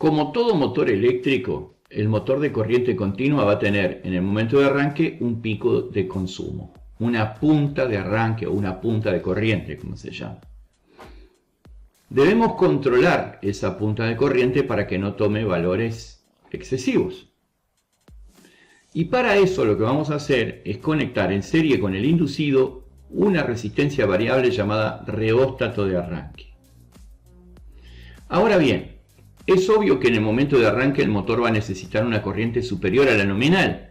Como todo motor eléctrico, el motor de corriente continua va a tener en el momento de arranque un pico de consumo, una punta de arranque o una punta de corriente, como se llama. Debemos controlar esa punta de corriente para que no tome valores excesivos. Y para eso lo que vamos a hacer es conectar en serie con el inducido una resistencia variable llamada reóstato de arranque. Ahora bien, es obvio que en el momento de arranque el motor va a necesitar una corriente superior a la nominal.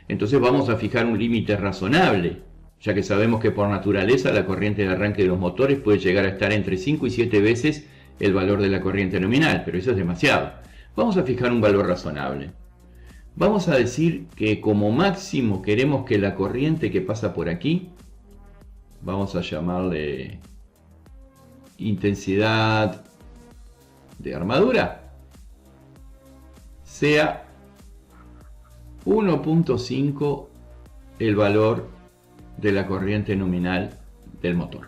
Entonces vamos a fijar un límite razonable, ya que sabemos que por naturaleza la corriente de arranque de los motores puede llegar a estar entre 5 y 7 veces el valor de la corriente nominal, pero eso es demasiado. Vamos a fijar un valor razonable. Vamos a decir que como máximo queremos que la corriente que pasa por aquí, vamos a llamarle intensidad de armadura, sea 1.5 el valor de la corriente nominal del motor.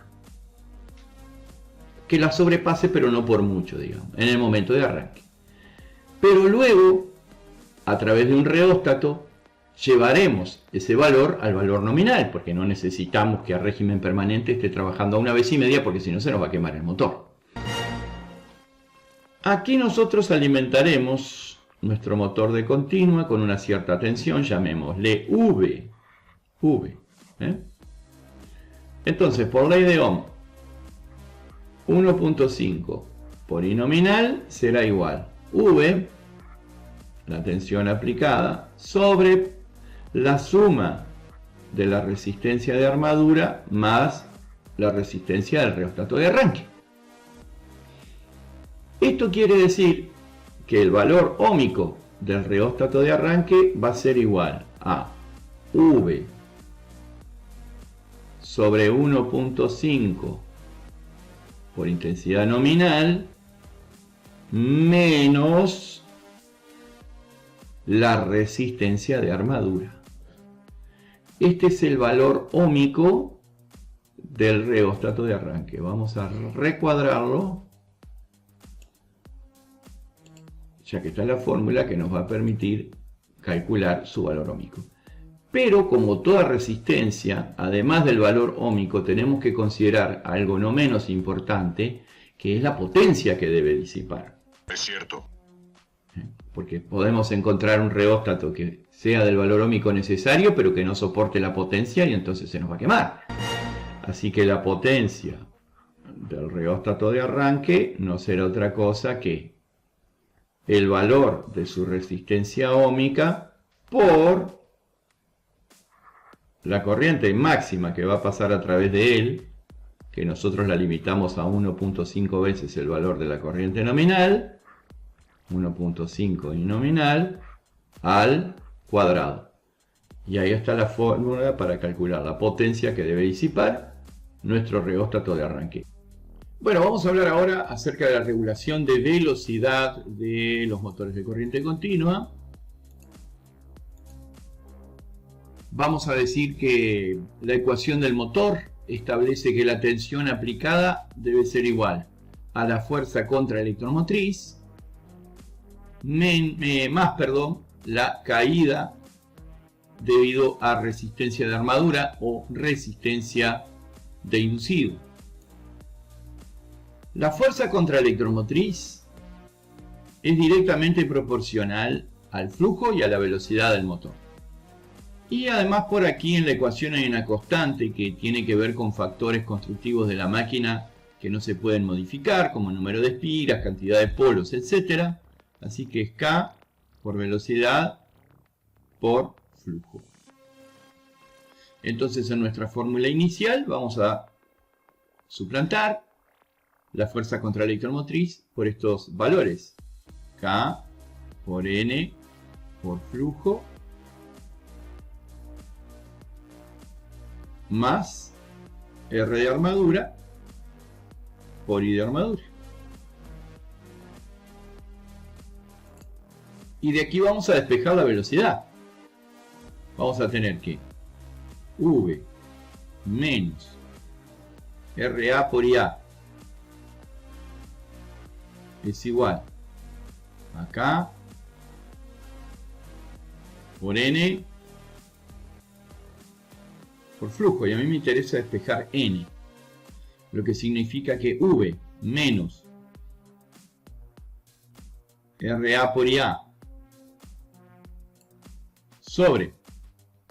Que la sobrepase, pero no por mucho, digamos, en el momento de arranque. Pero luego, a través de un reóstato, llevaremos ese valor al valor nominal, porque no necesitamos que a régimen permanente esté trabajando a 1,5 veces, porque si no se nos va a quemar el motor. Aquí nosotros alimentaremos nuestro motor de continua con una cierta tensión, llamémosle V. Entonces, por ley de Ohm, 1.5 por I nominal será igual V, la tensión aplicada, sobre la suma de la resistencia de armadura más la resistencia del reóstato de arranque. Esto quiere decir que el valor óhmico del reóstato de arranque va a ser igual a V sobre 1.5 por intensidad nominal menos la resistencia de armadura. Este es el valor óhmico del reóstato de arranque. Vamos a recuadrarlo, ya que está la fórmula que nos va a permitir calcular su valor óhmico. Pero como toda resistencia, además del valor óhmico, tenemos que considerar algo no menos importante, que es la potencia que debe disipar. Es cierto. Porque podemos encontrar un reóstato que sea del valor óhmico necesario, pero que no soporte la potencia y entonces se nos va a quemar. Así que la potencia del reóstato de arranque no será otra cosa que el valor de su resistencia óhmica por la corriente máxima que va a pasar a través de él, que nosotros la limitamos a 1.5 veces el valor de la corriente nominal, 1.5 y nominal, al cuadrado. Y ahí está la fórmula para calcular la potencia que debe disipar nuestro reóstato de arranque. Bueno, vamos a hablar ahora acerca de la regulación de velocidad de los motores de corriente continua. Vamos a decir que la ecuación del motor establece que la tensión aplicada debe ser igual a la fuerza contraelectromotriz más la caída debido a resistencia de armadura o resistencia de inducido. La fuerza contraelectromotriz es directamente proporcional al flujo y a la velocidad del motor. Y además por aquí en la ecuación hay una constante que tiene que ver con factores constructivos de la máquina que no se pueden modificar, como número de espiras, cantidad de polos, etc. Así que es K por velocidad por flujo. Entonces en nuestra fórmula inicial vamos a suplantar la fuerza contraelectromotriz por estos valores. K por N por flujo más R de armadura por I de armadura. Y de aquí vamos a despejar la velocidad. Vamos a tener que V menos RA por IA es igual acá por N por flujo, y a mí me interesa despejar N, lo que significa que V menos RA por IA sobre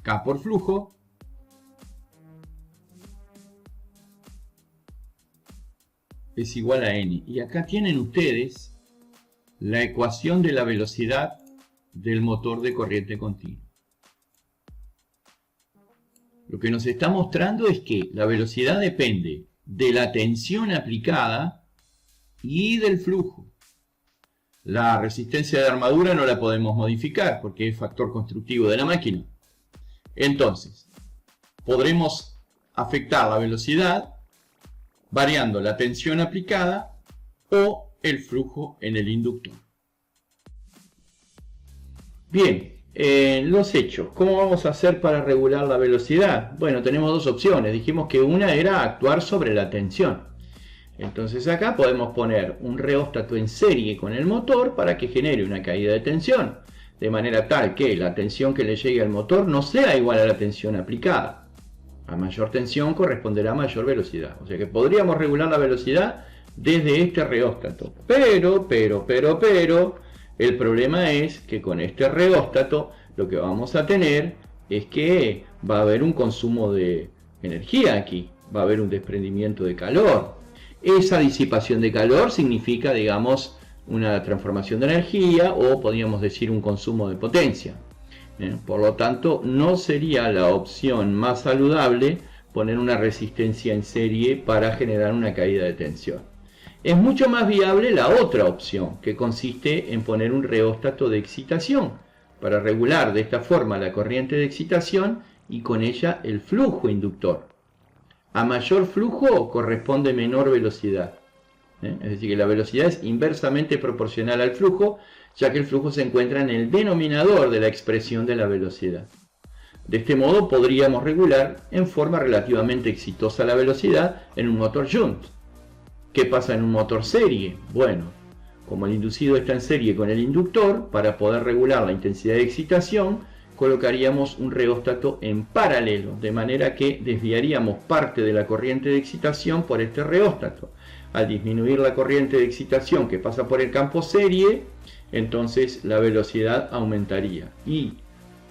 K por flujo es igual a N. Y acá tienen ustedes la ecuación de la velocidad del motor de corriente continua. Lo que nos está mostrando es que la velocidad depende de la tensión aplicada y del flujo. La resistencia de armadura no la podemos modificar porque es factor constructivo de la máquina. Entonces, podremos afectar la velocidad variando la tensión aplicada o el flujo en el inductor. Bien, los hechos. ¿Cómo vamos a hacer para regular la velocidad? Bueno, tenemos dos opciones. Dijimos que una era actuar sobre la tensión. Entonces acá podemos poner un reóstato en serie con el motor para que genere una caída de tensión, de manera tal que la tensión que le llegue al motor no sea igual a la tensión aplicada. A mayor tensión corresponderá a mayor velocidad. O sea que podríamos regular la velocidad desde este reóstato. Pero, el problema es que con este reóstato lo que vamos a tener es que va a haber un consumo de energía aquí. Va a haber un desprendimiento de calor. Esa disipación de calor significa, digamos, una transformación de energía o podríamos decir un consumo de potencia. Por lo tanto, no sería la opción más saludable poner una resistencia en serie para generar una caída de tensión. Es mucho más viable la otra opción, que consiste en poner un reóstato de excitación para regular de esta forma la corriente de excitación y con ella el flujo inductor. A mayor flujo corresponde menor velocidad. Es decir, que la velocidad es inversamente proporcional al flujo, ya que el flujo se encuentra en el denominador de la expresión de la velocidad. De este modo podríamos regular en forma relativamente exitosa la velocidad en un motor shunt. ¿Qué pasa en un motor serie? Bueno, como el inducido está en serie con el inductor, para poder regular la intensidad de excitación, colocaríamos un reóstato en paralelo, de manera que desviaríamos parte de la corriente de excitación por este reóstato. Al disminuir la corriente de excitación que pasa por el campo serie, entonces la velocidad aumentaría. Y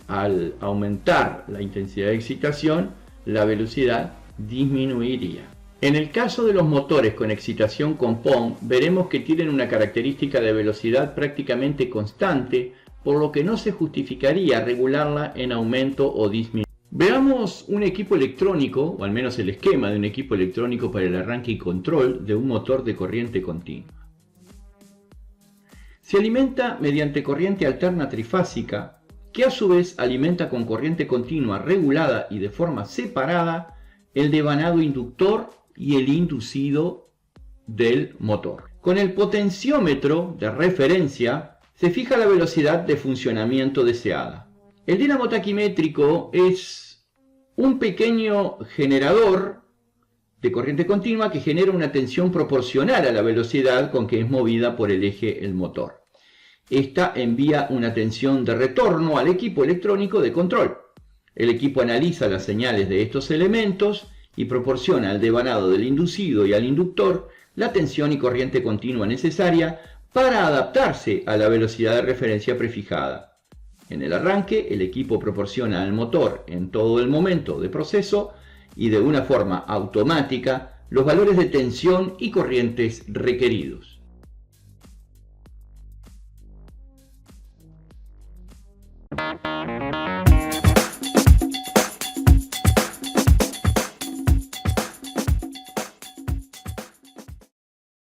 al aumentar la intensidad de excitación, la velocidad disminuiría. En el caso de los motores con excitación compound, veremos que tienen una característica de velocidad prácticamente constante, por lo que no se justificaría regularla en aumento o disminución. Veamos un equipo electrónico, o al menos el esquema de un equipo electrónico para el arranque y control de un motor de corriente continua. Se alimenta mediante corriente alterna trifásica, que a su vez alimenta con corriente continua regulada y de forma separada el devanado inductor y el inducido del motor. Con el potenciómetro de referencia se fija la velocidad de funcionamiento deseada. El dinamo taquimétrico es un pequeño generador de corriente continua que genera una tensión proporcional a la velocidad con que es movida por el eje el motor. Esta envía una tensión de retorno al equipo electrónico de control. El equipo analiza las señales de estos elementos y proporciona al devanado del inducido y al inductor la tensión y corriente continua necesaria para adaptarse a la velocidad de referencia prefijada. En el arranque, el equipo proporciona al motor en todo el momento de proceso y de una forma automática los valores de tensión y corrientes requeridos.